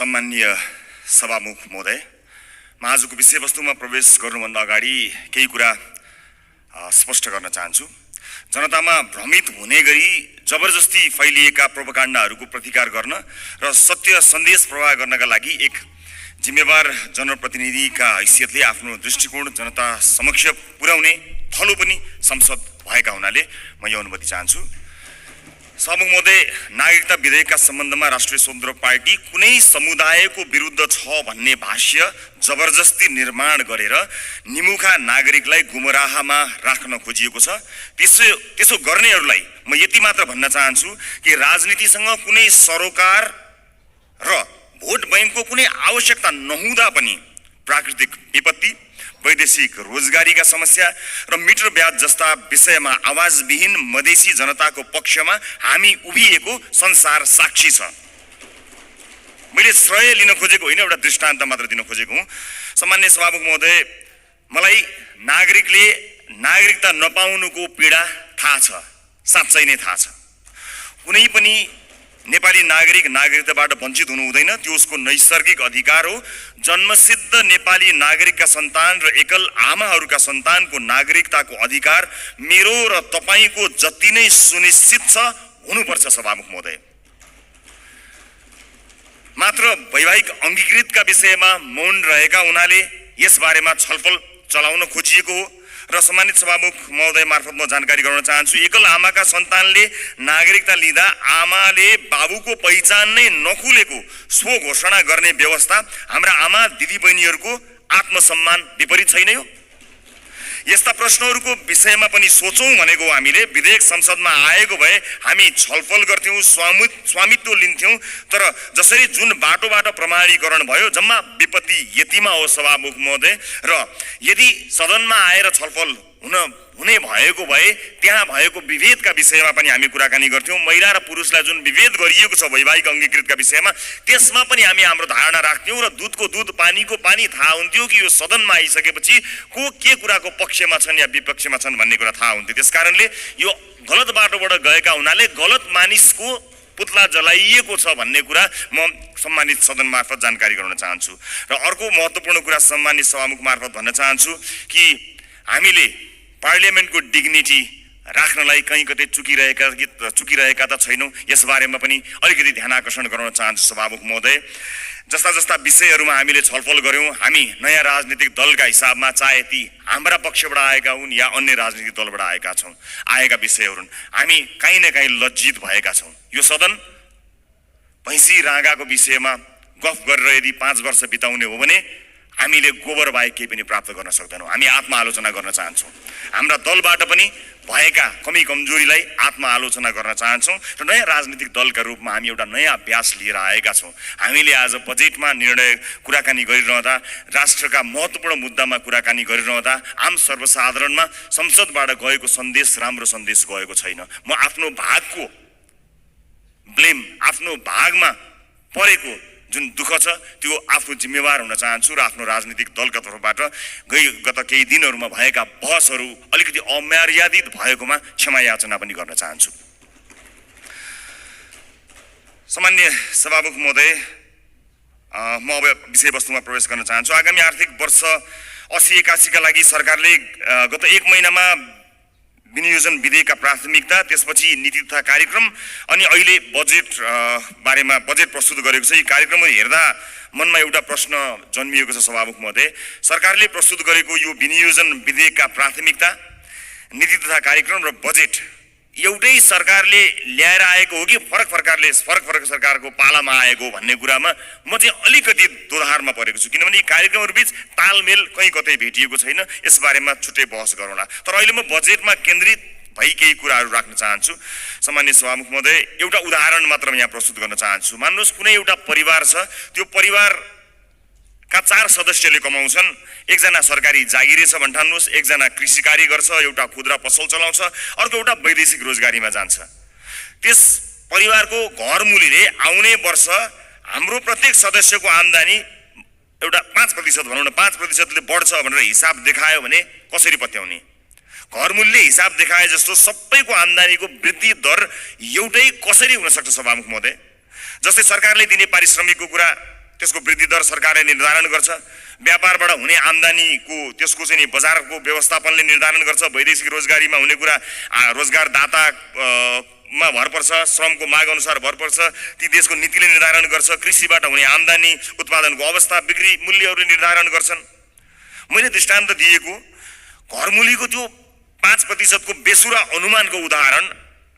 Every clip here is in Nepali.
सम्माननीय सभामुख महोदय, म आजको विषयवस्तुमा प्रवेश गर्नुभन्दा अगाडि केही कुरा स्पष्ट गर्न चाहन्छु। जनतामा भ्रमित हुने गरी जबरजस्ती फैलिएका प्रोपागान्डाहरूको प्रतिकार गर्न र सत्य सन्देश प्रवाह गर्नका लागि एक जिम्मेवार जनप्रतिनिधिका हैसियतले आफ्नो दृष्टिकोण जनता समक्ष पुर्याउने थलो पनि संसद भएका हुनाले म यो अनुमति चाहन्छु। सभामुख महोदय, नागरिकता विधेयकका सम्बन्धमा राष्ट्रिय स्वतन्त्र पार्टी कुनै समुदायको विरुद्ध छ भन्ने भाष्य जबरजस्ती निर्माण गरेर निमुखा नागरिकलाई गुमराहमा राख्न खोजिएको छ। त्यसो गर्नेहरूलाई म यति मात्र भन्न चाहन्छु कि राजनीतिसँग कुनै सरोकार र भोट बैंकको कुनै आवश्यकता नहुँदा पनि प्राकृतिक विपत्ति, वैदेशिक रोजगारीका समस्या र मिटर ब्याज जस्ता विषयमा आवाजविहीन मधेसी जनताको पक्षमा हामी उभिएको संसार साक्षी छ। मैले श्रेय लिन खोजेको होइन, एउटा दृष्टान्त मात्र दिन खोजेको हुँ। सम्मान्य सभामुख महोदय, मलाई नागरिकले नागरिकता नपाउनुको पीडा थाहा छ, साँच्चै नै थाहा छ। कुनै पनि नेपाली नागरिक नागरिकताबाट वञ्चित हुनु हुँदैन, त्यो उसको नैसर्गिक अधिकार हो। जन्मसिद्ध नेपाली नागरिकका सन्तान र एकल आमाहरूका सन्तानको नागरिकताको अधिकार मेरो र तपाईको जति नै सुनिश्चित छ हुनुपर्छ। सभामुख महोदय, मात्र वैवाहिक अङ्गीकृतका विषयमा मौन रहेका हुनाले यस बारेमा छलफल चलाउन खोजिएको हो र सम्मानित सभामुख महोदय मार्फत म जानकारी गराउन चाहन्छु। एकल आमाका सन्तानले नागरिकता लिँदा आमाले बाबुको पहिचान नै नखुलेको स्व घोषणा गर्ने व्यवस्था हाम्रा आमा दिदीबहिनीहरूको आत्मसम्मान विपरीत छैन यो? यस्ता प्रश्नहरूको विषयमा पनि सोचौँ भनेको हामीले। विधेयक संसदमा आएको भए हामी छलफल गर्थ्यौँ, स्वामित्व लिन्थ्यौँ, तर जसरी जुन बाटोबाट प्रमाणीकरण भयो जम्मा विपत्ति यतिमा हो सभामुख महोदय। र यदि सदनमा आएर छलफल हुने भएको भए त्यहाँ भएको विभेदका विषयमा पनि हामी कुराकानी गर्थ्यौँ। महिला र पुरुषलाई जुन विभेद गरिएको छ वैवाहिक अङ्गीकृतका विषयमा, त्यसमा पनि हामी हाम्रो धारणा राख्थ्यौँ र दुधको दुध पानीको पानी थाहा हुन्थ्यो कि यो सदनमा आइसकेपछि को के कुराको पक्षमा छन् या विपक्षमा छन् भन्ने कुरा थाहा हुन्थ्यो। त्यसकारणले यो गलत बाटोबाट गएका हुनाले गलत मानिसको पुतला जलाइएको छ भन्ने कुरा म सम्मानित सदन मार्फत जानकारी गराउन चाहन्छु। र अर्को महत्त्वपूर्ण कुरा सम्मानित सभामुख मार्फत भन्न चाहन्छु कि हामीले पार्लियामेन्टको डिग्निटी राख्नलाई कहीँ कतै चुकिरहेका त छैनौँ, यसबारेमा पनि अलिकति ध्यान आकर्षण गराउन चाहन्छु सभामुख महोदय। जस्ता जस्ता विषयहरूमा हामीले छलफल गऱ्यौँ, हामी नयाँ राजनीतिक दलका हिसाबमा चाहे ती हाम्रा पक्षबाट आएका हुन् या अन्य राजनीतिक दलबाट आएका विषयहरू हुन्, हामी काहीँ न काहीँ लज्जित भएका छौँ। यो सदन भैँसी राँगाको विषयमा गफ गरेर यदि 5 वर्ष बिताउने हो भने हामीले गोबर बाहेक केही पनि प्राप्त गर्न सक्दैनौँ। हामी आत्मआलोचना गर्न चाहन्छौँ। हाम्रा दलबाट पनि भएका कमी कमजोरीलाई आत्मआलोचना गर्न चाहन्छौँ र नयाँ राजनीतिक दलका रूपमा हामी एउटा नयाँ अभ्यास लिएर आएका छौँ। हामीले आज बजेटमा कुराकानी गरिरहँदा, राष्ट्रका महत्त्वपूर्ण मुद्दामा कुराकानी गरिरहँदा आम सर्वसाधारणमा संसदबाट गएको सन्देश राम्रो सन्देश गएको छैन। म आफ्नो भागको ब्लेम, आफ्नो भागमा परेको जुन दुःख छ त्यो आफू जिम्मेवार हुन चाहन्छु र आफ्नो राजनीतिक दलका तर्फबाट गत केही दिनहरूमा भएका बहसहरू अलिकति अमर्यादित भएकोमा क्षमा याचना पनि गर्न चाहन्छु। सामान्य सभामुख महोदय, म अब विषयवस्तुमा प्रवेश गर्न चाहन्छु। आगामी आर्थिक वर्ष 80-81 का लागि सरकारले गत 1 महिनामा विनियोजन विधेयकका प्राथमिकता, त्यसपछि नीति तथा कार्यक्रम अनि अहिले बजेट बारेमा बजेट प्रस्तुत गरेको छ। यी कार्यक्रमहरू हेर्दा मनमा एउटा प्रश्न जन्मिएको छ सभामुख महोदय। सरकारले प्रस्तुत गरेको यो विनियोजन विधेयकका प्राथमिकता, नीति तथा कार्यक्रम र बजेट एउटै सरकारले ल्याएर आएको हो कि फरक सरकारको पालामा आएको भन्ने कुरामा म चाहिँ अलिकति दोधारमा परेको छु। किनभने यी कार्यक्रमहरूबीच तालमेल कहीँ कतै भेटिएको छैन। यसबारेमा छुट्टै बहस गरौँला। तर अहिले म बजेटमा केन्द्रित भई केही कुराहरू राख्न चाहन्छु। सामान्य सभामुख महोदय, एउटा उदाहरण मात्र म यहाँ प्रस्तुत गर्न चाहन्छु। मान्नुहोस् कुनै एउटा परिवार छ, त्यो परिवारका 4 सदस्यले कमाउँछन्। एकजना सरकारी जागिरे छ भन्ठान्नुहोस्, एकजना कृषि कार्य गर्छ, एउटा खुद्रा पसल चलाउँछ, अर्को एउटा वैदेशिक रोजगारीमा जान्छ। त्यस परिवारको घरमुलीले आउने वर्ष हाम्रो प्रत्येक सदस्यको आम्दानी एउटा 5% भनौँ न, 5%ले बढ्छ भनेर हिसाब देखायो भने कसरी पत्याउने? घरमूल्य हिसाब देखाए जस्तो सबैको आम्दानीको वृद्धि दर एउटै कसरी हुन सक्छ सभामुख महोदय? जस्तै सरकारले दिने पारिश्रमिकको कुरा त्यसको वृद्धि दर सरकारले निर्धारण गर्छ। व्यापारबाट हुने आम्दानीको त्यसको चाहिँ बजारको व्यवस्थापनले निर्धारण गर्छ। वैदेशिक रोजगारीमा हुने कुरा रोजगारदाता मा भर पर्छ, श्रमको माग अनुसार भर पर्छ, ती देशको नीतिले निर्धारण गर्छ। कृषिबाट हुने आम्दानी, उत्पादनको अवस्था, बिक्री मूल्यहरूले निर्धारण गर्छन्। मैले दृष्टान्त दिएको घरमूलीको त्यो 5% को बेसुरा अनुमानको उदाहरण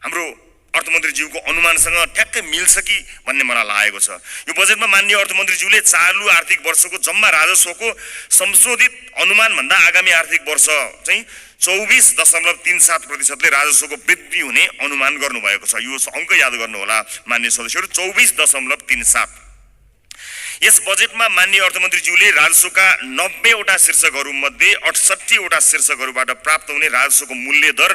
हाम्रो अर्थमन्त्रीज्यूको अनुमानसँग ठ्याक्कै मिल्छ कि भन्ने मलाई लागेको छ। यो बजेटमा माननीय अर्थमन्त्रीज्यूले चालु आर्थिक वर्षको जम्मा राजस्वको संशोधित अनुमान भन्दा आगामी आर्थिक वर्ष चाहिँ 24.37% ले राजस्वको वृद्धि हुने अनुमान गर्नुभएको छ। यो अङ्क याद गर्नु होला माननीय सदस्यहरू, 24.37। यस बजेटमा माननीय अर्थमन्त्रीज्यूले राजस्वका 90 वटा शीर्षकहरूमध्ये 68 वटा शीर्षकहरूबाट प्राप्त हुने राजस्वको मूल्य दर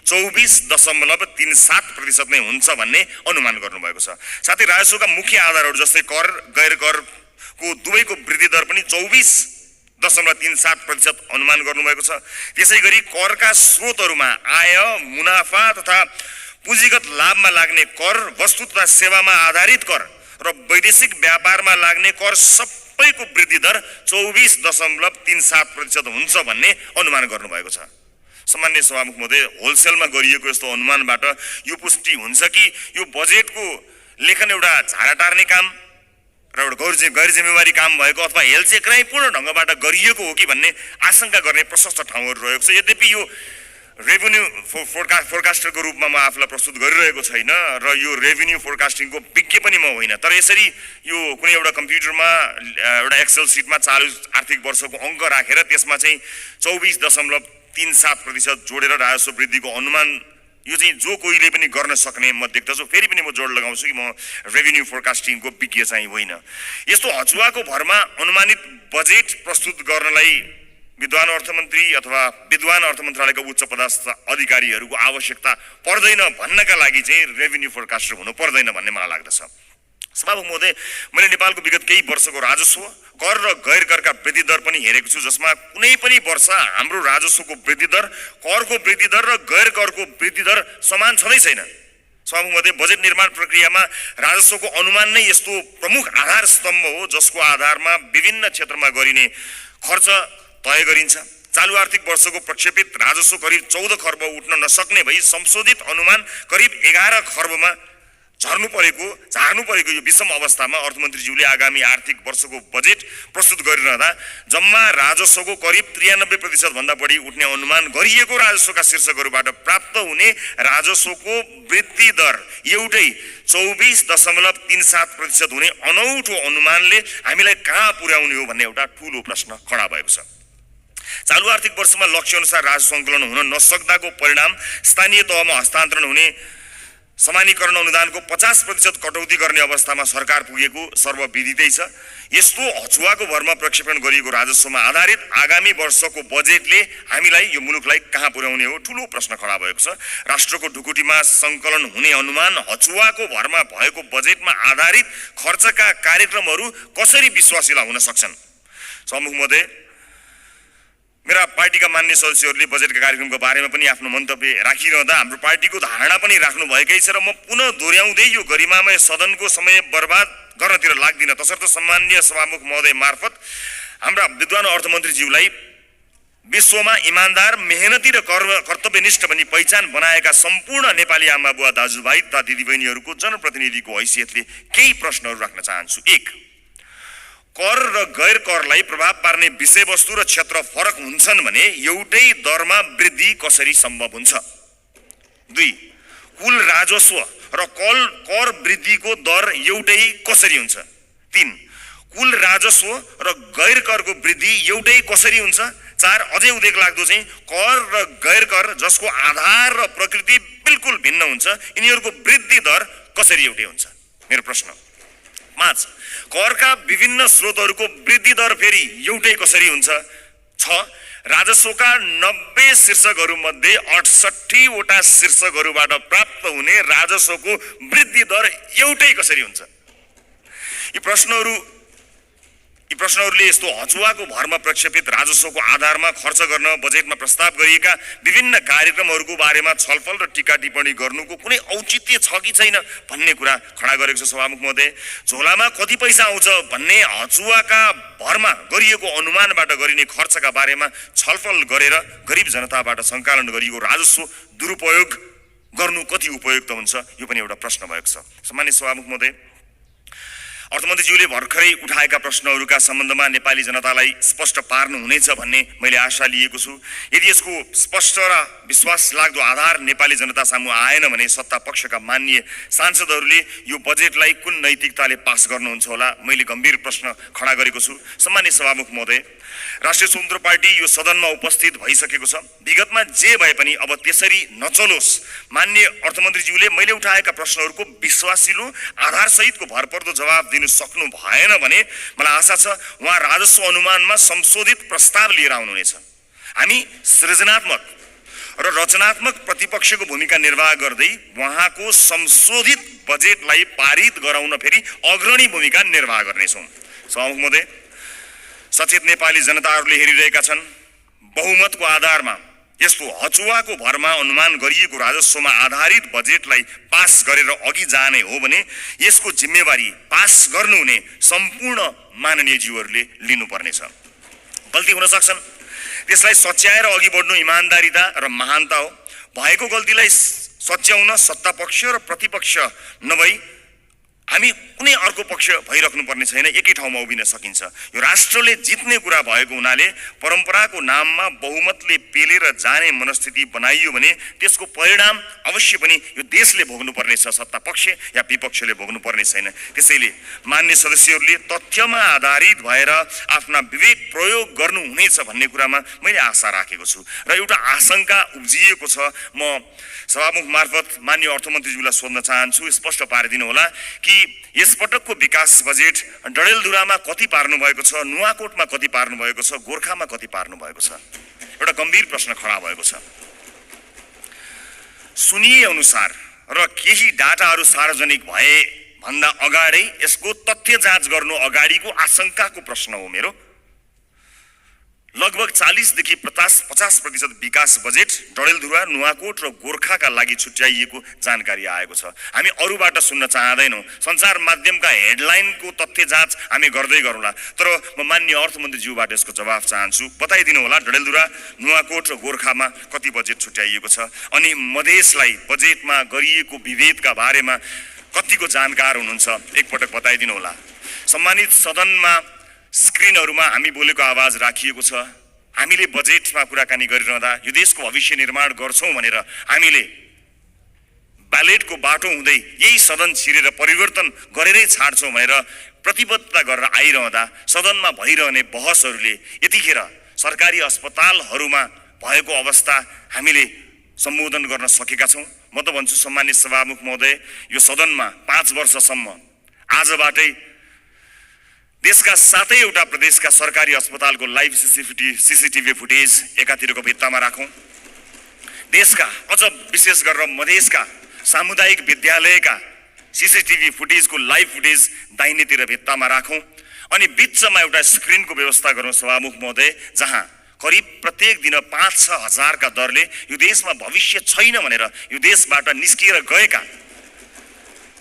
24.37% नै हुन्छ भन्ने अनुमान गर्नुभएको छ। साथै राजस्वका मुख्य आधारहरू जस्तै कर, गैर करको दुवैको वृद्धि दर पनि 24.37% अनुमान गर्नुभएको छ। त्यसैगरी करका स्रोतहरूमा आय, मुनाफा तथा पुँजीगत लाभमा लाग्ने कर, वस्तु तथा सेवामा आधारित कर र वैदेशिक व्यापारमा लाग्ने कर सबैको वृद्धि दर 24.37% हुन्छ भन्ने अनुमान गर्नुभएको छ। सामान्य सभामुख महोदय, होलसेलमा गरिएको यस्तो अनुमानबाट यो पुष्टि हुन्छ कि यो बजेटको लेखन एउटा झाडा टार्ने काम र एउटा गैर जिम्मेवारी काम भएको अथवा हेलचेक्राइपूर्ण ढङ्गबाट गरिएको हो कि भन्ने आशंका गर्ने प्रशस्त ठाउँहरू रहेको छ। यद्यपि यो रेभेन्यू फोरकास्टरको रूपमा म आफूलाई प्रस्तुत गरिरहेको छैन र यो रेभेन्यू फोरकास्टिङको विज्ञ पनि म होइन, तर यसरी यो कुनै एउटा कम्प्युटरमा एउटा एक्सेल सिटमा चालु आर्थिक वर्षको अङ्क राखेर त्यसमा चाहिँ 24.37% जोडेर राजस्व वृद्धिको अनुमान यो चाहिँ जो कोहीले पनि गर्न सक्ने म देख्दछु। फेरि पनि म जोड लगाउँछु कि म रेभेन्यू फोरकास्टिङको विज्ञ चाहिँ होइन। यस्तो हचुवाको भरमा अनुमानित बजेट प्रस्तुत गर्नलाई विद्वान अर्थमन्त्री अथवा विद्वान अर्थ मन्त्रालयका उच्च पदस्थ अधिकारीहरूको आवश्यकता पर्दैन भन्नका लागि चाहिँ रेभेन्यू फोरकास्टर हुनु पर्दैन भन्ने मलाई लाग्दछ। सभामुख महोदय, मैले नेपालको विगत केही वर्षको राजस्व, कर र गैर करका वृद्धि दर पनि हेरेको छु, जसमा कुनै पनि वर्ष हाम्रो राजस्वको वृद्धि दर, करको वृद्धि दर र गैर करको वृद्धि दर समान छँदै छैन। सभामुख महोदय, बजेट निर्माण प्रक्रियामा राजस्वको अनुमान नै यस्तो प्रमुख आधार स्तम्भ हो जसको आधारमा विभिन्न क्षेत्रमा गरिने खर्च तय गरिन्छ। चालु आर्थिक वर्षको प्रक्षेपित राजस्व करिब 14 खर्ब उठ्न नसक्ने भई संशोधित अनुमान करिब 11 खर्बमा झार्नु परेको यो विषम अवस्थामा अर्थमन्त्रीज्यूले आगामी आर्थिक वर्षको बजेट प्रस्तुत गरिरहँदा जम्मा राजस्वको करिब 93% भन्दा बढी उठ्ने अनुमान गरिएको राजस्वका शीर्षकहरूबाट प्राप्त हुने राजस्वको वृद्धि दर एउटै 24.37% हुने अनौठो अनुमानले हामीलाई कहाँ पुर्याउने हो भन्ने एउटा ठूलो प्रश्न खडा भएको छ। चालु आर्थिक वर्षमा लक्ष्य अनुसार राजस्व सङ्कलन हुन नसक्दाको परिणाम स्थानीय तहमा हस्तान्तरण हुने समानीकरण अनुदानको 50% कटौती गर्ने अवस्थामा सरकार पुगेको सर्वविदितै छ। यस्तो हचुवाको भरमा प्रक्षेपण गरिएको राजस्वमा आधारित आगामी वर्षको बजेटले हामीलाई यो मुलुकलाई कहाँ पुर्याउने हो ठूलो प्रश्न खडा भएको छ। राष्ट्रको ढुकुटीमा सङ्कलन हुने अनुमान हचुवाको भरमा भएको बजेटमा आधारित खर्चका कार्यक्रमहरू कसरी विश्वासिला हुन सक्छन्? सभामुख महोदय, मेरा पार्टीका मान्य सदस्यहरूले बजेटका कार्यक्रमको बारेमा पनि आफ्नो मन्तव्य राखिरहँदा हाम्रो पार्टीको धारणा पनि राख्नु भएकै छ र म पुनः दोहोऱ्याउँदै यो गरिमामय सदनको समय बर्बाद गर्नतिर लाग्दिन। तसर्थ सम्माननीय सभामुख महोदय मार्फत हाम्रा विद्वान अर्थमन्त्रीज्यूलाई विश्वमा इमान्दार, मेहनती र कर्तव्यनिष्ठ भनी पहिचान बनाएका सम्पूर्ण नेपाली आमा बुवा दाजुभाइ तथा दिदीबहिनीहरूको जनप्रतिनिधिको हैसियतले केही प्रश्नहरू राख्न चाहन्छु। 1, कर र गैर करलाई प्रभाव पार्ने विषयवस्तु र क्षेत्र फरक हुन्छन् भने एउटै दरमा वृद्धि कसरी सम्भव हुन्छ? 2, कुल राजस्व र कर वृद्धिको दर एउटै कसरी हुन्छ? 3, कुल राजस्व र गैर करको वृद्धि एउटै कसरी हुन्छ? 4, अझै उदेक लाग्दो चाहिँ कर र गैर कर जसको आधार र प्रकृति बिल्कुल भिन्न हुन्छ, यिनीहरूको वृद्धि दर कसरी एउटै हुन्छ? मेरो प्रश्न। 5, करका विभिन्न स्रोतहरूको वृद्धि दर फेरि एउटै कसरी हुन्छ? 6, राजस्वका 90 शीर्षकहरूमध्ये 68 वटा शीर्षकहरूबाट प्राप्त हुने राजस्वको वृद्धि दर एउटै कसरी हुन्छ? यी प्रश्नहरू यी प्रश्नहरूले यस्तो हचुवाको भरमा प्रक्षेपित राजस्वको आधारमा खर्च गर्न बजेटमा प्रस्ताव गरिएका विभिन्न कार्यक्रमहरूको बारेमा छलफल र टीका टिप्पणी गर्नुको कुनै औचित्य छ कि छैन भन्ने कुरा खडा गरेको छ सभामुख महोदय। झोलामा कति पैसा आउँछ भन्ने हचुवाका भरमा गरिएको अनुमानबाट गरिने खर्चका बारेमा छलफल गरेर गरिब जनताबाट सङ्कलन गरिएको राजस्व दुरुपयोग गर्नु कति उपयुक्त हुन्छ, यो पनि एउटा प्रश्न भएको छ। सम्मानित सभामुख महोदय, अर्थमन्त्रीज्यूले भर्खरै उठाएका प्रश्नहरूका सम्बन्धमा नेपाली जनतालाई स्पष्ट पार्नु हुनेछ भन्ने मैले आशा लिएको छु। यदि यसको स्पष्ट र विश्वास लाग्दो आधार नेपाली जनता सामु आएन भने सत्ता पक्षका माननीय सांसदहरूले यो बजेटलाई कुन नैतिकताले पास गर्नुहुन्छ होला, मैले गम्भीर प्रश्न खडा गरेको छु। सम्मानित सभामुख महोदय, राष्ट्रिय स्वतन्त्र पार्टी यो सदनमा उपस्थित भइसकेको छ। विगतमा जे भए पनि अब त्यसरी नचलोस्। माननीय अर्थमन्त्रीज्यूले मैले उठाएका प्रश्नहरूको विश्वासिलो आधारसहितको भरपर्दो जवाब दिनु सक्नु भएन भने मलाई आशा छ उहाँ राजस्व अनुमानमा संशोधित प्रस्ताव लिएर आउनुहुनेछ। हामी सृजनात्मक र रचनात्मक प्रतिपक्षको भूमिका निर्वाह गर्दै उहाँको संशोधित बजेटलाई पारित गराउन फेरि अग्रणी भूमिका निर्वाह गर्नेछौँ। सभामुख महोदय, सचेत नेपाली जनताहरूले हेरिरहेका छन्। बहुमतको आधारमा यस्तो हचुवाको भरमा अनुमान गरिएको राजस्वमा आधारित बजेटलाई पास गरेर अघि जाने हो भने यसको जिम्मेवारी पास गर्नुहुने सम्पूर्ण माननीय ज्यूहरूले लिनुपर्नेछ। गल्ती हुन सक्छन्, त्यसलाई सच्याएर अघि बढ्नु इमान्दारिता र महानता हो। भएको गल्तीलाई सच्याउन सत्तापक्ष र प्रतिपक्ष नभई हामी कुनै अर्को पक्ष भइराख्नु पर्ने छैन, एकै ठाउँमा उभिन सकिन्छ। यो राष्ट्रले जित्ने कुरा भएको हुनाले परम्पराको नाममा बहुमतले पेलेर जाने मनस्थिति बनाइयो भने त्यसको परिणाम अवश्य पनि यो देशले भोग्नु पर्नेछ, सत्ता पक्ष या विपक्षले भोग्नु पर्ने छैन। त्यसैले मान्य सदस्यहरूले तथ्यमा आधारित भएर आफ्ना विवेक प्रयोग गर्नुहुनेछ भन्ने कुरामा मैले आशा राखेको छु र एउटा आशंका उब्जिएको छ। म सभामुख मार्फत मान्य अर्थमन्त्रीज्यूलाई सोध्न चाहन्छु, स्पष्ट पारिदिनु होला कि यसपटकको विकास बजेट डडेलधुरामा कति पार्नु भएको छ, नुवाकोटमा कति पार्नु भएको छ, गोर्खामा कति पार्नु भएको छ। एउटा गम्भीर प्रश्न खडा भएको छ। सुनिए अनुसार र केही डाटाहरू सार्वजनिक भए भन्दा अगाडि यसको तथ्य जाँच गर्नु अगाडिको आशंकाको प्रश्न हो मेरो। लगभग 40 देखि 50% विकास बजेट डडेलधुरा, नुवाकोट र गोर्खाका लागि छुट्याइएको जानकारी आएको छ। हामी अरूबाट सुन्न चाहदैनौँ, सञ्चार माध्यमका हेडलाइनको तथ्य जाँच हामी गर्दै गरौँला। तर म मान्य अर्थमन्त्रीज्यूबाट यसको जवाफ चाहन्छु। बताइदिनु होला डडेलधुरा, नुवाकोट र गोर्खामा कति बजेट छुट्याइएको छ, अनि मधेसलाई बजेटमा गरिएको विभेदका बारेमा कतिको जानकार हुनुहुन्छ, एकपटक बताइदिनु होला। सम्मानित सदनमा स्क्रिनहरूमा हामी बोलेको आवाज राखिएको छ। हामीले बजेटमा कुराकानी गरिरहँदा यो देशको भविष्य निर्माण गर्छौँ भनेर हामीले ब्यालेटको बाटो हुँदै यही सदन छिरेर परिवर्तन गरेरै छाड्छौँ भनेर प्रतिबद्धता गरेर आइरहँदा सदनमा भइरहने बहसहरूले यतिखेर सरकारी अस्पतालहरूमा भएको अवस्था हामीले सम्बोधन गर्न सकेका छौँ। म त भन्छु सम्मानित सभामुख महोदय, यो सदनमा 5 वर्षसम्म आजबाटै देशका 7वटा प्रदेशका सरकारी अस्पतालको लाइभ सीसीटीभी फुटेज एकातिरको भित्तामा राखौँ। देशका अझ विशेष गरेर मधेसका सामुदायिक विद्यालयका सीसीटीभी फुटेजको लाइभ फुटेज दाहिनेतिर भित्तामा राखौँ। अनि बिचमा एउटा स्क्रिनको व्यवस्था गरौँ सभामुख महोदय, जहाँ करिब प्रत्येक दिन 5-6 हजारका दरले यो देशमा भविष्य छैन भनेर यो देशबाट निस्किएर गएका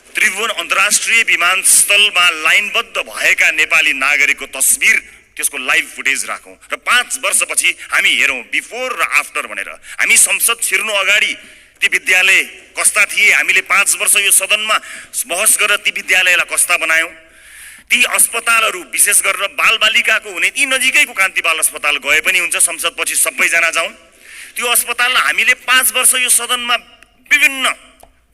त्रिभुवन अन्तर्राष्ट्रिय विमानस्थलमा लाइनबद्ध भएका नेपाली नागरिकको तस्बिर, त्यसको लाइभ फुटेज राखौँ र 5 वर्षपछि हामी हेरौँ बिफोर र आफ्टर भनेर। हामी संसद छिर्नु अगाडि ती विद्यालय कस्ता थिए, हामीले 5 वर्ष यो सदनमा बहस गरेर ती विद्यालयलाई कस्ता बनायौँ। ती अस्पतालहरू विशेष गरेर बालबालिकाको हुने ती नजिकैको कान्ति बाल अस्पताल गए पनि हुन्छ, संसदपछि सबैजना जाउँ। त्यो अस्पताललाई हामीले 5 वर्ष यो सदनमा विभिन्न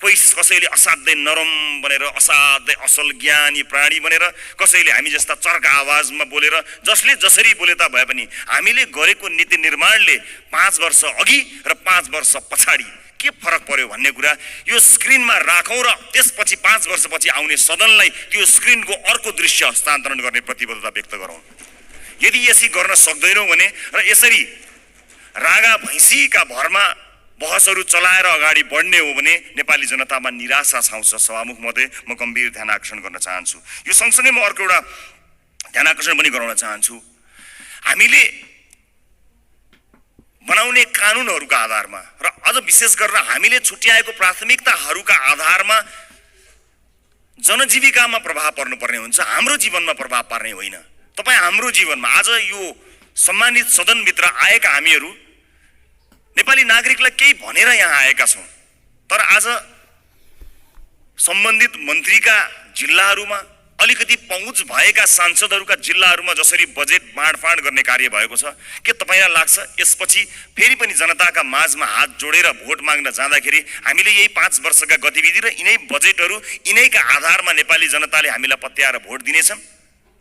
कसैले असाध्यै नरम भनेर, असाध्यै असल ज्ञानी प्राणी भनेर, कसैले हामी जस्ता चर्का आवाजमा बोलेर, जसले जसरी बोले ता भए पनि हामीले गरेको नीति निर्माणले 5 वर्ष अघि र 5 वर्ष पछाडि के फरक पर्यो भन्ने कुरा यो स्क्रिनमा राखौँ र त्यसपछि 5 वर्षपछि आउने सदनलाई त्यो स्क्रिनको अर्को दृश्य हस्तान्तरण गर्ने प्रतिबद्धता व्यक्त गरौँ। यदि यसरी गर्न सक्दैनौँ भने र यसरी रागा भैँसीका भरमा बहसहरू चलाएर अगाडि बढ्ने हो भने नेपाली जनतामा निराशा छाउँछ। सभामुख महोदय, म गम्भीर ध्यान आकर्षण गर्न चाहन्छु। यो सँगसँगै म अर्को एउटा ध्यान आकर्षण पनि गराउन चाहन्छु। हामीले बनाउने कानुनहरूका आधारमा र अझ विशेष गरेर हामीले छुट्याएको प्राथमिकताहरूका आधारमा जनजीविकामा प्रभाव पर्नुपर्ने हुन्छ, हाम्रो जीवनमा प्रभाव पार्ने होइन। तपाईँ हाम्रो जीवनमा आज यो सम्मानित सदनभित्र आएका हामीहरू नेपाली नागरिकलाई केही भनेर यहाँ आएका छौँ, तर आज सम्बन्धित मन्त्रीका जिल्लाहरूमा अलिकति पहुँच भएका सांसदहरूका जिल्लाहरूमा जसरी बजेट बाँडफाँड गर्ने कार्य भएको छ, के तपाईँलाई लाग्छ यसपछि फेरि पनि जनताका माझमा हात जोडेर भोट माग्न जाँदाखेरि हामीले यही 5 वर्षका गतिविधि र यिनै बजेटहरू यिनैका आधारमा नेपाली जनताले हामीलाई पत्याएर भोट दिनेछन्?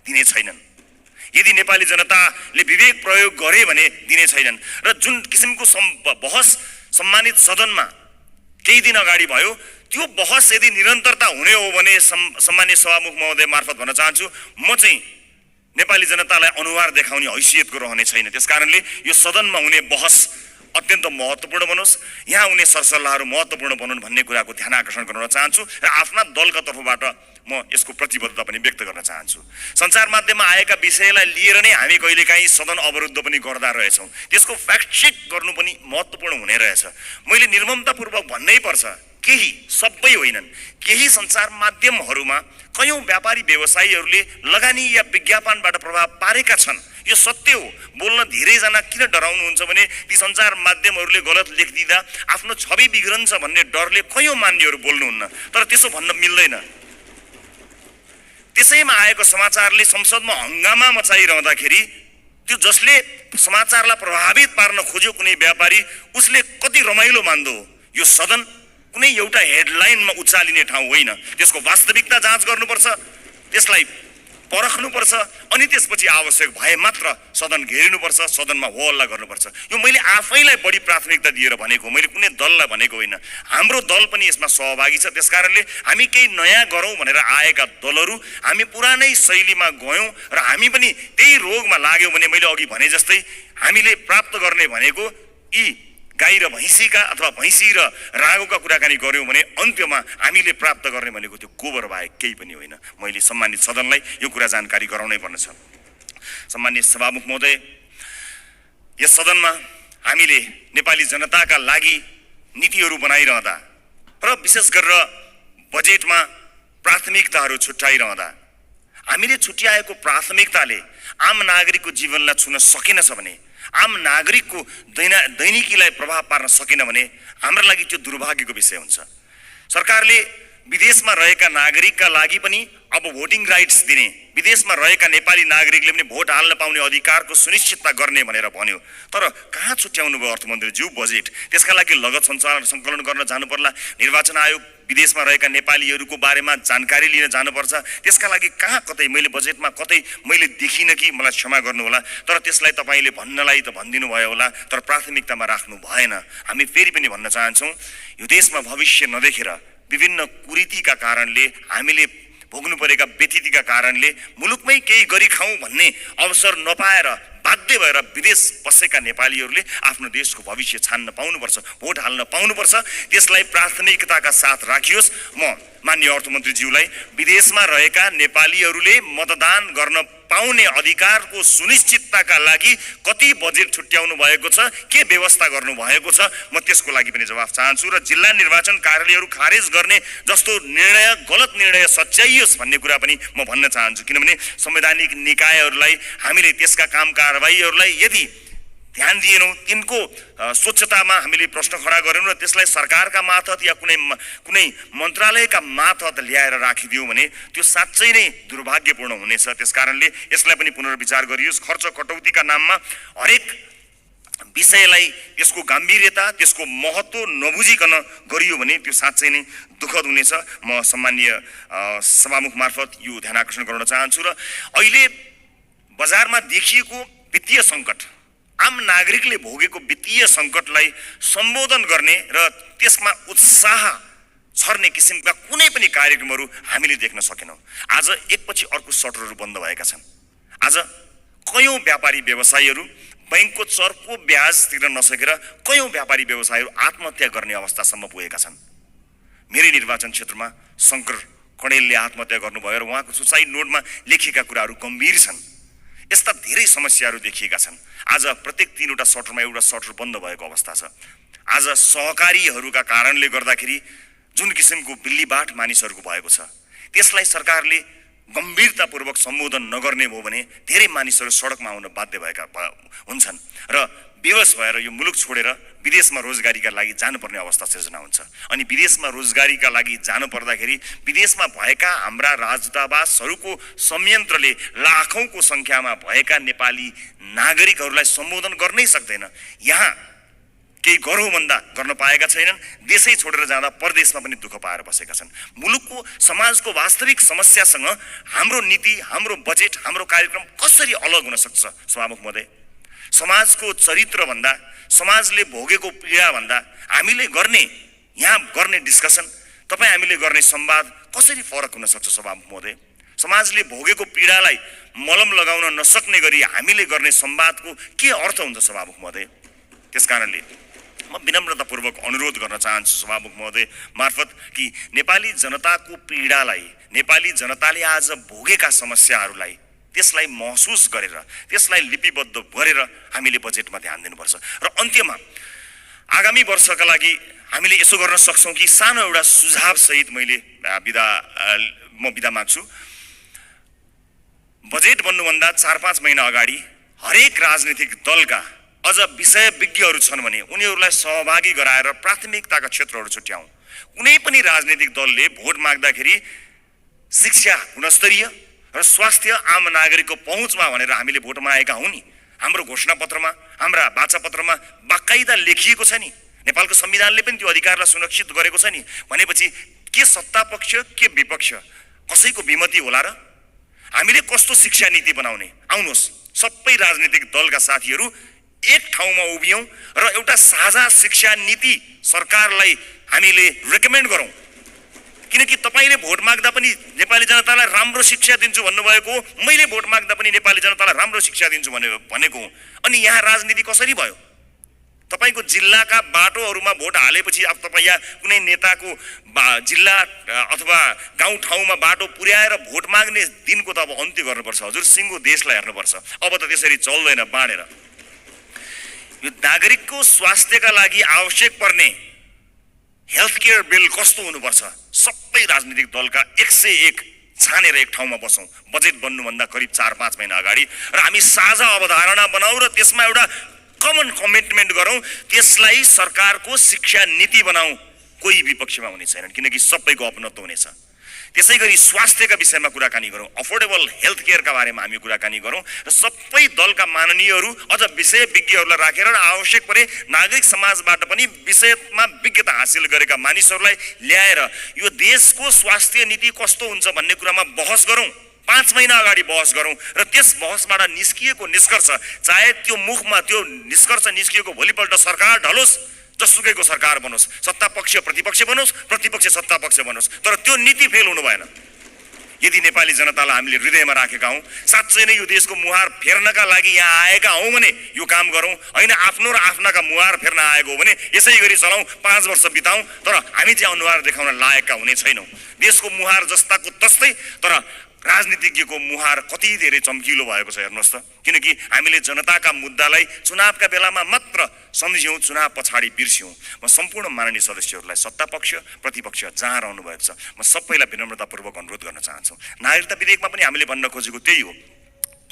दिने छैनन्। यदि नेपाली जनताले विवेक प्रयोग गरे भने दिने छैनन्। र जुन किसिमको बहस सम्मानित सदनमा केही दिन अगाडि भयो, त्यो बहस यदि निरन्तरता हुने हो भने सम्मानित सभामुख महोदय मार्फत भन्न चाहन्छु, म चाहिँ नेपाली जनतालाई अनुहार देखाउने हैसियतको रहने छैन। त्यसकारणले यो सदनमा हुने बहस अत्यन्त महत्त्वपूर्ण बनोस्, यहाँ हुने सरसल्लाहहरू महत्त्वपूर्ण बनुन् भन्ने कुराको ध्यान आकर्षण गर्न चाहन्छु र आफ्ना दलका तर्फबाट म यसको प्रतिबद्धता पनि व्यक्त गर्न चाहन्छु। सञ्चार माध्यममा आएका विषयलाई लिएर नै हामी कहिलेकाहीँ सदन अवरुद्ध पनि गर्दा रहेछौँ, त्यसको फ्याक्ट चेक गर्नु पनि महत्त्वपूर्ण हुने रहेछ। मैले निर्ममतापूर्वक भन्नै पर्छ, केही, सबै होइनन्, केही सञ्चार माध्यमहरूमा कयौं व्यापारी व्यवसायीहरूले लगानी या विज्ञापनबाट प्रभाव पारेका छन्। यो सत्य हो। बोल्न धेरैजना किन डराउनुहुन्छ भने ती सञ्चार माध्यमहरूले गलत लेखिदिँदा आफ्नो छवि बिग्रन्छ भन्ने डरले कयौं मान्यहरू बोल्नुहुन्न, तर त्यसो भन्न मिल्दैन। त्यसैमा आएको समाचारले संसदमा हंगामा मचाइरहँदाखेरि त्यो जसले समाचारलाई प्रभावित पार्न खोज्यो कुनै व्यापारी, उसले कति रमाइलो मान्दो। यो सदन कुनै एउटा हेडलाइनमा उचालिने ठाउँ होइन, त्यसको वास्तविकता जाँच गर्नुपर्छ, त्यसलाई परख्नुपर्छ, अनि त्यसपछि आवश्यक भए मात्र सदन घेरिनुपर्छ, सदनमा हो हल्ला गर्नुपर्छ। यो मैले आफैलाई बढी प्राथमिकता दिएर भनेको, मैले कुनै दललाई भनेको होइन। हाम्रो दल पनि यसमा सहभागी छ। त्यसकारणले हामी केही नयाँ गरौँ भनेर आएका दलहरू हामी पुरानै शैलीमा गयौँ र हामी पनि त्यही रोगमा लाग्यौँ भने मैले अघि भने जस्तै हामीले प्राप्त गर्ने भनेको यी गाई र भैँसीका अथवा भैँसी र रागोका कुराकानी गऱ्यौँ भने अन्त्यमा हामीले प्राप्त गर्ने भनेको त्यो गोबर बाहेक केही पनि होइन। मैले सम्मानित सदनलाई यो कुरा जानकारी गराउनै पर्नेछ। सम्मानित सभामुख महोदय, यस सदनमा हामीले नेपाली जनताका लागि नीतिहरू बनाइरहँदा र विशेष गरेर बजेटमा प्राथमिकताहरू छुट्याइरहँदा हामीले छुट्याएको प्राथमिकताले आम नागरिकको जीवनलाई छुन सकेनछ भने, आम नागरिकको दैनिकीलाई प्रभाव पार्न सकेन भने हाम्रो लागि त्यो दुर्भाग्यको विषय हुन्छ। सरकारले विदेशमा रहेका नागरिकका लागि पनि अब भोटिङ राइट्स दिने, विदेशमा रहेका नेपाली नागरिकले पनि भोट हाल्न पाउने अधिकारको सुनिश्चितता गर्ने भनेर भन्यो, तर कहाँ छुट्याउनु भयो अर्थमन्त्रीज्यू बजेट? त्यसका लागि लगत सङ्कलन गर्न जानु पर्ला, निर्वाचन आयोग विदेशमा रहेका नेपालीहरूको बारेमा जानकारी लिन जानुपर्छ, त्यसका लागि कहाँ कतै मैले बजेटमा कतै मैले देखिनँ कि, मलाई क्षमा गर्नुहोला, तर त्यसलाई तपाईँले भन्नलाई त भनिदिनु भयो होला, तर प्राथमिकतामा राख्नु भएन। हामी फेरि पनि भन्न चाहन्छौँ, यो देशमा भविष्य नदेखेर विभिन्न कुरीतिका कारणले हामीले भोग्नु परेका व्यतिथिका कारणले मुलुकमै केही गरी खाउँ भन्ने अवसर नपाएर बाध्य भएर विदेश बसेका नेपालीहरूले आफ्नो देशको भविष्य छान्न पाउनुपर्छ, भोट हाल्न पाउनुपर्छ। त्यसलाई प्राथमिकताका साथ राखियोस्। म माननीय अर्थमन्त्रीज्यूलाई विदेशमा रहेका नेपालीहरूले मतदान गर्न पाउने अधिकारको सुनिश्चितताका लागि कति बजेट छुट्याउनु भएको छ, के व्यवस्था गर्नु भएको छ, म त्यसको लागि पनि जवाफ चाहन्छु। र जिल्ला निर्वाचन कार्यालयहरू खारेज गर्ने जस्तो निर्णय गलत निर्णय सच्याइयोस् भन्ने कुरा पनि म भन्न चाहन्छु, किनभने संवैधानिक निकायहरूलाई हामीले त्यसका काम कारबाहीहरूलाई यदि ध्यान दिएनौँ, तिनको स्वच्छतामा हामीले प्रश्न खडा गरेनौँ र त्यसलाई सरकारका मार्फत या कुनै मन्त्रालयका मार्फत ल्याएर राखिदियौँ भने त्यो साँच्चै नै दुर्भाग्यपूर्ण हुनेछ। त्यसकारणले यसलाई पनि पुनर्विचार गरियोस्। खर्च कटौतीका नाममा हरेक विषयलाई त्यसको गम्भीरता, त्यसको महत्त्व नबुझिकन गरियो भने त्यो साँच्चै नै दुःखद हुनेछ। म सम्माननीय सभामुख मार्फत यो ध्यान आकर्षण गराउन चाहन्छु। र अहिले बजारमा देखिएको वित्तीय सङ्कट, आम नागरिकले भोगेको वित्तीय सङ्कटलाई सम्बोधन गर्ने र त्यसमा उत्साह छर्ने किसिमका कुनै पनि कार्यक्रमहरू हामीले देख्न सकेनौँ। आज एकपछि अर्को सटरहरू बन्द भएका छन्। आज कयौँ व्यापारी व्यवसायीहरू बैंकको चर्को ब्याज तिर्न नसकेर कयौँ व्यापारी व्यवसायीहरू आत्महत्या गर्ने अवस्थासम्म पुगेका छन्। मेरै निर्वाचन क्षेत्रमा शङ्कर कणेलले आत्महत्या गर्नुभयो र उहाँको सुसाइड नोटमा लेखिएका कुराहरू गम्भीर छन्। यस्ता धेरै समस्याहरू देखिएका छन्। आज प्रत्येक 3वटा सटरमा एउटा सटर बन्द भएको अवस्था छ। आज सहकारीहरूका कारणले गर्दाखेरि जुन किसिमको बिल्लीबाट मानिसहरूको भएको छ, त्यसलाई सरकारले गम्भीरतापूर्वक सम्बोधन नगर्ने भयो भने धेरै मानिसहरू सडकमा आउन बाध्य भएका हुन्छन् र बेहोस भएर यो मुलुक छोडेर विदेशमा रोजगारीका लागि जानुपर्ने अवस्था सिर्जना हुन्छ। अनि विदेशमा रोजगारीका लागि जानु पर्दाखेरि विदेशमा भएका हाम्रा राजदूतावासहरूको संयन्त्रले लाखौंको संख्यामा भएका नेपाली नागरिकहरूलाई सम्बोधन गर्नै सक्दैन। यहाँ केही गरौँ भन्दा गर्न पाएका छैनन्। देशै छोडेर जाँदा परदेशमा पनि दुःख पाएर बसेका छन्। मुलुकको समाजको वास्तविक समस्यासँग हाम्रो नीति, हाम्रो बजेट, हाम्रो कार्यक्रम कसरी अलग हुन सक्छ? सभामुख महोदय, समाजको चरित्र भन्दा, समाजले भोगेको पीडा भन्दा हामीले यहाँ गर्ने डिस्कसन, तपाईँ हामीले गर्ने संवाद कसरी फरक हुन सक्छ? सभामुख महोदय, समाजले भोगेको पीडालाई मलम लगाउन नसक्ने गरी हामीले गर्ने संवादको के अर्थ हुन्छ? सभामुख महोदय, त्यसकारणले म विनम्रतापूर्वक अनुरोध गर्न चाहन्छु सभामुख महोदय मार्फत कि नेपाली जनताको पीडालाई, नेपाली जनताले आज भोगेका समस्याहरूलाई त्यसलाई महसुस गरेर, त्यसलाई लिपिबद्ध गरेर हामीले बजेटमा ध्यान दिनुपर्छ। र अन्त्यमा आगामी वर्षका लागि हामीले यसो गर्न सक्छौँ कि सानो एउटा सुझाव सहित म बिदा माग्छु। बजेट बन्नुभन्दा 4-5 महिना अगाडि हरेक राजनीतिक दलका अझ विषयविज्ञहरू छन् भने उनीहरूलाई सहभागी गराएर प्राथमिकताका क्षेत्रहरू छुट्याउँ। कुनै पनि राजनीतिक दलले भोट माग्दाखेरि शिक्षा गुणस्तरीय र स्वास्थ्य आम नागरिकको पहुँचमा भनेर हामीले भोट मागेका हौँ नि। हाम्रो घोषणापत्रमा, हाम्रा वाचापत्रमा बाकाइदा लेखिएको छ नि। नेपालको संविधानले पनि त्यो अधिकारलाई सुरक्षित गरेको छ नि। भनेपछि के सत्तापक्ष के विपक्ष कसैको विमति होला र? हामीले कस्तो शिक्षा नीति बनाउने? आउनुहोस् सबै राजनीतिक दलका साथीहरू एक ठाउँमा उभियौँ र एउटा साझा शिक्षा नीति सरकारलाई हामीले रेकमेन्ड गरौँ। किनकि तपाईले भोट माग्दा पनि नेपाली जनतालाई राम्रो शिक्षा दिन्छु भन्नुभएको हो, मैले भोट माग्दा पनि नेपाली जनतालाई राम्रो शिक्षा दिन्छु भनेको हो। अनि यहाँ राजनीति कसरी भयो? तपाईको जिल्लाका बाटोहरूमा भोट हालेपछि अब तपाईँ यहाँ कुनै नेताको जिल्ला अथवा गाउँ ठाउँमा बाटो पुर्याएर भोट माग्ने दिनको त अब अन्त्य गर्नुपर्छ। हजुर सिङ्गो देशलाई हेर्नुपर्छ। अब त त्यसरी चल्दैन बाँडेर। यो नागरिकको स्वास्थ्यका लागि आवश्यक पर्ने हेल्थ केयर बिल कस्तो हुनुपर्छ? सबै राजनीतिक दलका 101 छानेर एक ठाउँमा बसौँ बजेट बन्नुभन्दा करिब 4-5 महिना अगाडि र हामी साझा अवधारणा बनाऊ र त्यसमा एउटा कमन कमिटमेन्ट गरौँ। त्यसलाई सरकारको शिक्षा नीति बनाऊ। कोही विपक्षमा हुने छैनन् किनकि सबैको अपनत्व हुनेछ। त्यसै गरी स्वास्थ्यका विषयमा कुराकानी गरौँ, अफोर्डेबल हेल्थ केयरका बारेमा हामी कुराकानी गरौँ र सबै दलका माननीयहरू अझ विषयविज्ञहरूलाई राखेर आवश्यक परे नागरिक समाजबाट पनि विषयमा विज्ञता हासिल गरेका मानिसहरूलाई ल्याएर यो देशको स्वास्थ्य नीति कस्तो हुन्छ भन्ने कुरामा बहस गरौँ। 5 महिना अगाडि बहस गरौँ र त्यस बहसबाट निस्किएको निष्कर्ष, चाहे त्यो मुखमा त्यो निष्कर्ष निस्किएको भोलिपल्ट सरकार ढलोस्, जसुकैको सरकार बनोस्, सत्ता पक्ष प्रतिपक्ष बनोस्, प्रतिपक्ष सत्ता पक्ष बनोस्, तर त्यो नीति फेल हुनु भएन। यदि नेपाली जनतालाई हामीले हृदयमा राखेका हौँ, साँच्चै नै यो देशको मुहार फेर्नका लागि यहाँ आएका हौँ भने यो काम गरौँ। होइन आफ्नो र आफ्नाका मुहार फेर्न आएको हो भने यसै गरी चलाउँ, 5 वर्ष बिताउँ, तर हामी चाहिँ अनुहार देखाउन लायकका हुने छैनौँ। देशको मुहार जस्ताको तस्तै, तर राजनीतिज्ञको मुहार कति धेरै चम्किलो भएको छ हेर्नुहोस् त। किनकि हामीले जनताका मुद्दालाई चुनावका बेलामा मात्र सम्झ्यौँ, चुनाव पछाडि बिर्स्यौँ। म सम्पूर्ण माननीय सदस्यहरूलाई सत्ता पक्ष प्रतिपक्ष जहाँ रहनु भएको छ म सबैलाई विनम्रतापूर्वक अनुरोध गर्न चाहन्छु। नागरिकता विधेयकमा पनि हामीले भन्न खोजेको त्यही हो।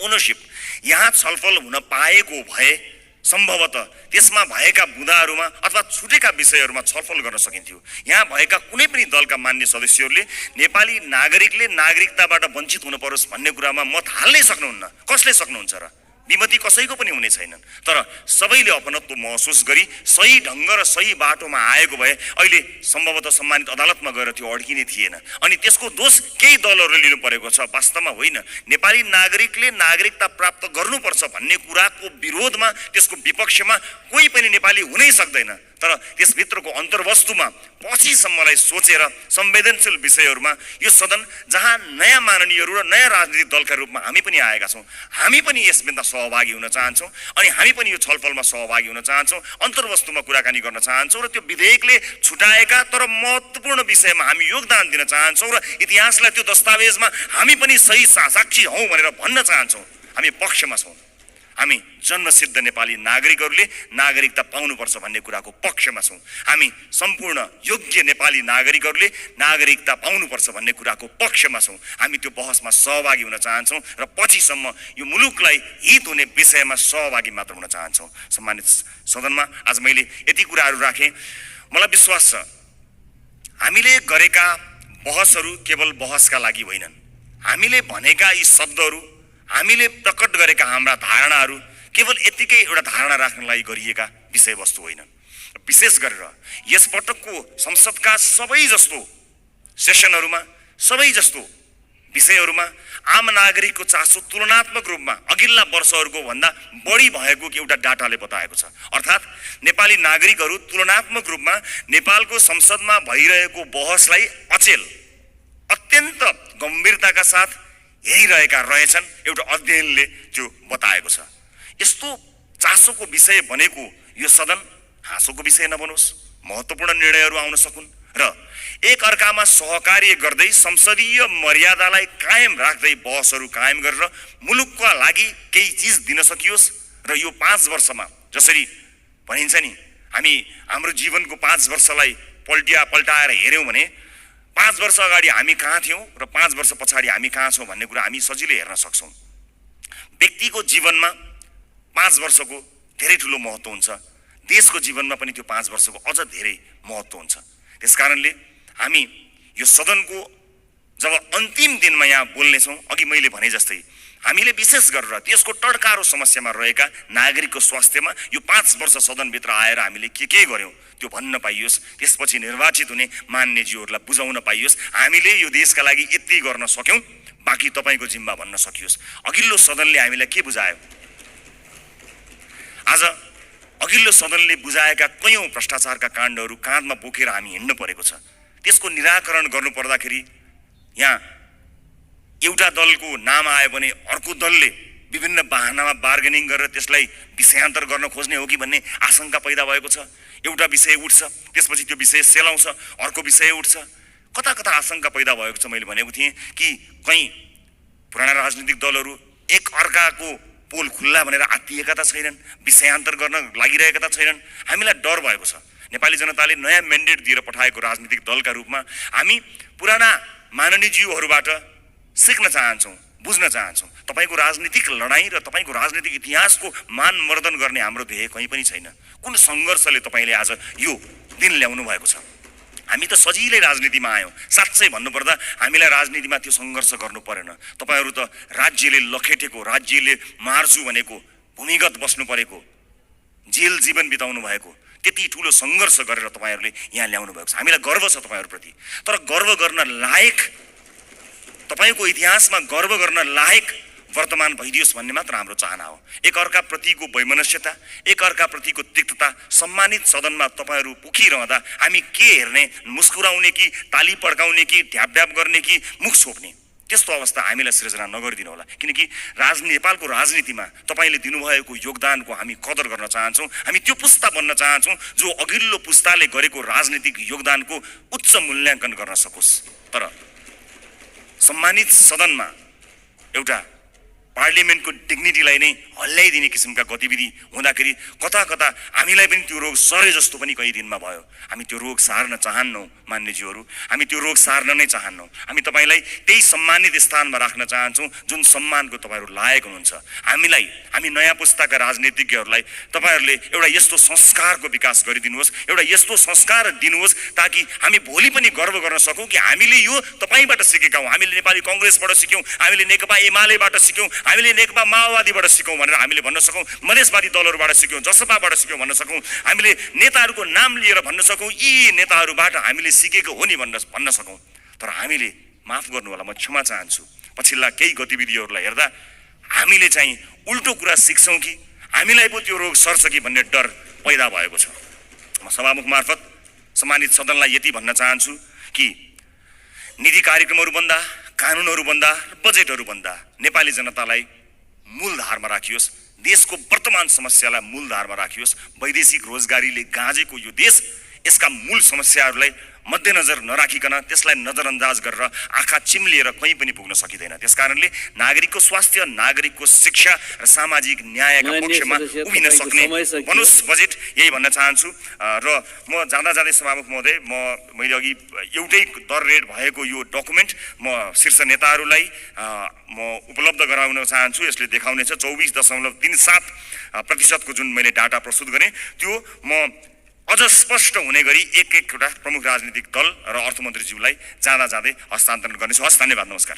ओनरसिप यहाँ छलफल हुन पाएको भए सम्भवतः त्यसमा भएका बुँदाहरूमा अथवा छुटेका विषयहरूमा छलफल गर्न सकिन्थ्यो। यहाँ भएका कुनै पनि दलका मान्य सदस्यहरूले नेपाली नागरिकले नागरिकताबाट वञ्चित हुन परोस् भन्ने कुरामा मत हाल्नै सक्नुहुन्न। कसले सक्नुहुन्छ र? विमति कसैको पनि हुने छैनन्। तर सबैले अपनत्व महसुस गरी सही ढङ्ग र सही बाटोमा आएको भए अहिले सम्भवतः सम्मानित अदालतमा गएर त्यो अड्किने थिएन। अनि त्यसको दोष केही दलहरूले लिनु परेको छ, वास्तवमा होइन। नेपाली नागरिकले नागरिकता प्राप्त गर्नुपर्छ भन्ने कुराको विरोधमा, त्यसको विपक्षमा कोही पनि नेपाली हुनै सक्दैन। तर त्यसभित्रको अन्तर्वस्तुमा पछिसम्मलाई सोचेर संवेदनशील विषयहरूमा यो सदन जहाँ नयाँ माननीयहरू र नयाँ राजनीतिक दलका रूपमा हामी पनि आएका छौँ, हामी पनि यसमा सहभागी हुन चाहन्छौँ अनि हामी पनि यो छलफलमा सहभागी हुन चाहन्छौँ, अन्तर्वस्तुमा कुराकानी गर्न चाहन्छौँ र त्यो विधेयकले छुटाएका तर महत्त्वपूर्ण विषयमा हामी योगदान दिन चाहन्छौँ र इतिहासलाई त्यो दस्तावेजमा हामी पनि सही साक्षी हौँ भनेर भन्न चाहन्छौँ। हामी पक्षमा छौँ। हामी जन्मसिद्ध नेपाली नागरिकहरूले नागरिकता पाउनुपर्छ भन्ने कुराको पक्षमा छौँ। हामी सम्पूर्ण योग्य नेपाली नागरिकहरूले नागरिकता पाउनुपर्छ भन्ने कुराको पक्षमा छौँ। हामी त्यो बहसमा सहभागी हुन चाहन्छौँ र पछिसम्म यो मुलुकलाई हित हुने विषयमा सहभागी मात्र हुन चाहन्छौँ। सम्मानित सदनमा आज मैले यति कुराहरू राखेँ। मलाई विश्वास छ हामीले गरेका बहसहरू केवल बहसका लागि होइनन्। हामीले भनेका यी शब्दहरू, हामीले प्रकट गरेका हाम्रा धारणाहरू केवल यतिकै एउटा धारणा राख्नलाई गरिएका विषयवस्तु होइनन्। विशेष गरेर यस पटकको संसदका सबै जस्तो सेसनहरूमा, सबै जस्तो विषयहरूमा आम नागरिकको चासो तुलनात्मक रूपमा अघिल्ला वर्षहरूको भन्दा बढी भएको एउटा डाटाले बताएको छ। अर्थात् नेपाली नागरिकहरू तुलनात्मक रूपमा नेपालको संसदमा भइरहेको बहसलाई अचेल, अत्यन्त गम्भीरताका साथ हेरिरहेका रहेछन्। एउटा अध्ययनले त्यो बताएको छ। यस्तो चासोको विषय बनेको यो सदन हाँसोको विषय नबनोस्, महत्त्वपूर्ण निर्णयहरू आउन सकुन् र एक अर्कामा सहकार्य गर्दै संसदीय मर्यादालाई कायम राख्दै बहसहरू कायम गरेर मुलुकका लागि केही चिज दिन सकियोस्। र यो 5 वर्षमा जसरी भनिन्छ नि, हामी हाम्रो जीवनको 5 वर्षलाई पल्टाएर हेऱ्यौँ भने 5 वर्ष अगाडि हामी कहाँ थियौँ र 5 वर्ष पछाडि हामी कहाँ छौँ भन्ने कुरा हामी सजिलै हेर्न सक्छौँ। व्यक्तिको जीवनमा 5 वर्षको धेरै ठुलो महत्त्व हुन्छ। देशको जीवनमा पनि त्यो 5 वर्षको अझ धेरै महत्त्व हुन्छ। त्यसकारणले हामी यो सदनको जब अन्तिम दिनमा यहाँ बोल्नेछौँ, अघि मैले भने जस्तै हामीले विशेष गरेर देशको टड्कारो समस्यामा रहेका नागरिकको स्वास्थ्यमा यो 5 वर्ष सदनभित्र आएर हामीले के गर्यौँ त्यो भन्न पाइयोस्। त्यसपछि निर्वाचित हुने मान्यज्यूहरूलाई बुझाउन पाइयोस् हामीले यो देशका लागि यति गर्न सक्यौँ, बाँकी तपाईँको जिम्मा भन्न सकियोस्। अघिल्लो सदनले हामीलाई के बुझायो? आज अघिल्लो सदनले बुझाएका कयौँ भ्रष्टाचारका काण्डहरू काँधमा बोकेर हामी हिँड्नु परेको छ। त्यसको निराकरण गर्नु पर्दाखेरि यहाँ एउटा दलको नाम आयो भने अर्को दलले विभिन्न बहानामा बार्गेनिङ गरेर त्यसलाई विषयान्तर गर्न खोज्ने हो कि भन्ने आशंका पैदा भएको छ। एउटा विषय उठ्छ, त्यसपछि त्यो विषय सेलाउँछ, अर्को विषय उठ्छ। कता कता आशंका पैदा भएको छ। मैले भनेको थिएँ कि कहीँ पुराना राजनीतिक दलहरू एक अर्काको पोल खुल्ला भनेर आत्तिएका त छैनन्, विषयान्तर गर्न लागिरहेका त छैनन्। हामीलाई डर भएको छ। नेपाली जनताले नयाँ म्यान्डेट दिएर पठाएको राजनीतिक दलका रूपमा हामी पुराना माननीयज्यूहरूबाट सिक्न चाहन्छौँ, बुझ्न चाहन्छौँ। तपाईँको राजनीतिक लडाइँ र तपाईँको राजनीतिक इतिहासको मानमर्दन गर्ने हाम्रो ध्येय कहीँ पनि छैन। कुन सङ्घर्षले तपाईँले आज यो दिन ल्याउनु भएको छ? हामी त सजिलै राजनीतिमा आयौँ। साँच्चै भन्नुपर्दा हामीलाई राजनीतिमा त्यो सङ्घर्ष गर्नु परेन। तपाईँहरू त राज्यले लखेटेको, राज्यले मार्छु भनेको, भूमिगत बस्नु परेको, जेल जीवन बिताउनु भएको त्यति ठुलो सङ्घर्ष गरेर तपाईँहरूले यहाँ ल्याउनु भएको छ। हामीलाई गर्व छ तपाईँहरूप्रति। तर गर्व गर्न लायक, तपाईँको इतिहासमा गर्व गर्न लायक वर्तमान भइदियोस् भन्ने मात्र हाम्रो चाहना हो। एक अर्काप्रतिको वैमनस्यता, एक अर्काप्रतिको तिक्तता सम्मानित सदनमा तपाईँहरू पुखिरहँदा हामी के हेर्ने, मुस्कुराउने कि ताली पड्काउने कि ढ्याप गर्ने कि मुख छोप्ने, त्यस्तो अवस्था हामीलाई सृजना नगरिदिनु होला। किनकि नेपालको राजनीतिमा तपाईँले दिनुभएको योगदानको हामी कदर गर्न चाहन्छौँ। हामी त्यो पुस्ता बन्न चाहन्छौँ जो अघिल्लो पुस्ताले गरेको राजनीतिक योगदानको उच्च मूल्याङ्कन गर्न सकोस्। तर सम्मानित सदनमा एउटा पार्लिमेन्टको डिग्निटीलाई नै हल्लाइदिने किसिमका गतिविधि हुँदाखेरि कता कता हामीलाई पनि त्यो रोग सरे जस्तो पनि कहीँ दिनमा भयो। हामी त्यो रोग सार्न चाहन्नौँ मान्यज्यूहरू, हामी त्यो रोग सार्न नै चाहन्नौँ। हामी तपाईँलाई त्यही सम्मानित स्थानमा राख्न चाहन्छौँ जुन सम्मानको तपाईँहरू लायक हुनुहुन्छ। हामी नयाँ पुस्ताका राजनीतिज्ञहरूलाई तपाईँहरूले एउटा यस्तो संस्कारको विकास गरिदिनुहोस्, एउटा यस्तो संस्कार दिनुहोस् ताकि हामी भोलि पनि गर्व गर्न सकौँ कि हामीले यो तपाईँबाट सिकेका हौँ। हामीले नेपाली कङ्ग्रेसबाट सिक्यौँ, हामीले नेकपा एमालेबाट सिक्यौँ, हामीले नेकपा माओवादीबाट सिक्यौँ भनेर हामीले भन्न सकौँ, मधेसवादी दलहरूबाट सिक्यौँ, जसपाबाट सिक्यौँ भन्न सकौँ, हामीले नेताहरूको नाम लिएर भन्न सकौँ यी नेताहरूबाट हामीले सिकेको हो नि भन्न सकौँ। तर हामीले, माफ गर्नु होला, म क्षमा चाहन्छु, पछिल्ला केही गतिविधिहरूलाई हेर्दा हामीले चाहिँ उल्टो कुरा सिक्छौँ कि हामीलाई पो त्यो रोग सर्छ कि भन्ने डर पैदा भएको छ। म सभामुख मार्फत सम्मानित सदनलाई यति भन्न चाहन्छु कि नीति कार्यक्रमहरू बन्दा, कानुनहरू बन्दा, बजेटहरू बन्दा नेपाली जनतालाई मूलधारमा राखियोस्, देशको वर्तमान समस्यालाई मूलधारमा राखियोस्। वैदेशिक रोजगारीले गाँजेको यो देश, यसका मूल समस्याहरूलाई मध्यनजर नराखिकन त्यसलाई नजरअन्दाज गरेर आँखा चिम्लिएर कहीँ पनि पुग्न सकिँदैन। त्यसकारणले नागरिकको स्वास्थ्य, नागरिकको शिक्षा र सामाजिक न्यायका पक्षमा उभिन सक्ने बनोस् बजेट, यही भन्न चाहन्छु। र म जाँदा जाँदै सभामुख महोदय, मैले अघि एउटै दर रेट भएको यो डकुमेन्ट म शीर्ष नेताहरूलाई म उपलब्ध गराउन चाहन्छु। यसले देखाउनेछ 24.37% जुन मैले डाटा प्रस्तुत गरेँ त्यो म अझ स्पष्ट हुने गरी एक-एकवटा प्रमुख राजनीतिक दल र अर्थमन्त्रीज्यूलाई जाँदा जाँदै हस्तान्तरण गर्नेछु। हस्, धन्यवाद, नमस्कार।